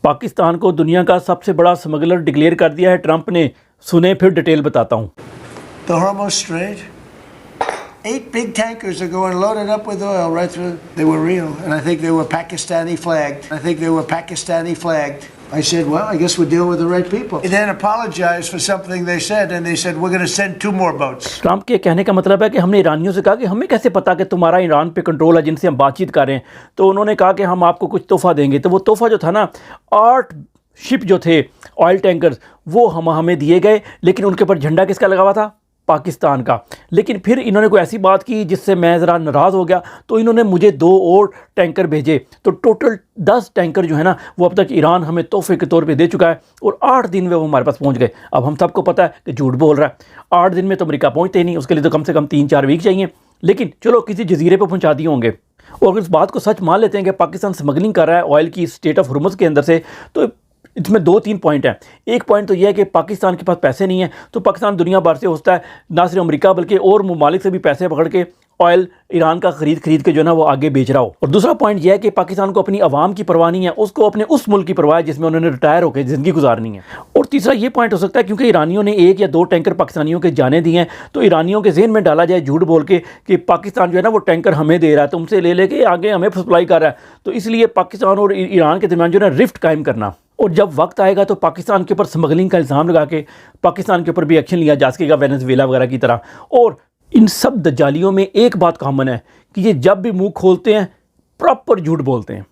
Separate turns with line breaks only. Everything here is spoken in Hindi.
पाकिस्तान को दुनिया का सबसे बड़ा स्मगलर डिक्लेयर कर दिया है ट्रंप ने। सुने फिर डिटेल बताता हूँ।
The Hormuz Strait. 8 big tankers are going loaded up with oil right through. They were real, and I think they were Pakistani flagged. I said, well, I guess we're dealing with the right people. He then apologized for something they said, and they said, we're going to send 2 more boats.
Trump के कहने का मतलब है कि हमने ईरानियों से कहा कि हमें कैसे पता कि तुम्हारा ईरान पे कंट्रोल है जिनसे हम बातचीत कर रहे हैं। तो उन्होंने कहा कि हम आपको कुछ तोहफा देंगे। तो वो तोहफा जो था ना, 8 शिप जो थे ऑयल टैंकर्स, वो हमें दिए गए, लेकिन उनके ऊपर झंडा किसका लगा हुआ था? पाकिस्तान का। लेकिन फिर इन्होंने कोई ऐसी बात की जिससे मैं ज़रा नाराज़ हो गया, तो इन्होंने मुझे 2 और टैंकर भेजे। तो टोटल 10 टैंकर जो है ना, वो अब तक ईरान हमें तोहफे के तौर पे दे चुका है, और 8 दिन में वो हमारे पास पहुंच गए। अब हम सबको पता है कि झूठ बोल रहा है। 8 दिन में तो अमेरिका पहुंचते ही नहीं, उसके लिए तो कम से कम 3-4 वीक चाहिए। लेकिन चलो किसी जजीरे पर पहुँचा दिए होंगे। और अगर इस बात को सच मान लेते हैं कि पाकिस्तान स्मगलिंग कर रहा है ऑयल की स्टेट ऑफ हुर्मुज़ के अंदर से, तो इसमें 2-3 पॉइंट हैं। एक पॉइंट तो यह है कि पाकिस्तान के पास पैसे नहीं हैं, तो पाकिस्तान दुनिया भर से होता है, ना सिर्फ अमेरिका बल्कि और ममालिक से भी पैसे पकड़ के ऑयल ईरान का खरीद के जो है ना वो आगे बेच रहा हो। और दूसरा पॉइंट यह है कि पाकिस्तान को अपनी आवाम की परवाह नहीं है, उसको अपने उस मुल्क की परवाह है जिसमें उन्होंने रिटायर होकर ज़िंदगी गुजारनी है। और तीसरा ये पॉइंट हो सकता है क्योंकि ईरानियों ने 1 या 2 टैंकर पाकिस्तानियों के जाने दिए हैं, तो ईरानियों के जहन में डाला जाए झूठ बोल के कि पाकिस्तान जो है ना वो टैंकर हमें दे रहा है, तुमसे ले लेके आगे हमें सप्लाई कर रहा है। तो इसलिए पाकिस्तान और ईरान के दरमियान जो है ना रिफ्ट कायम करना, और जब वक्त आएगा तो पाकिस्तान के ऊपर स्मगलिंग का इल्ज़ाम लगा के पाकिस्तान के ऊपर भी एक्शन लिया जा सकेगा, वेनेजुएला वगैरह की तरह। और इन सब दज्जालियों में एक बात कॉमन है कि ये जब भी मुंह खोलते हैं प्रॉपर झूठ बोलते हैं।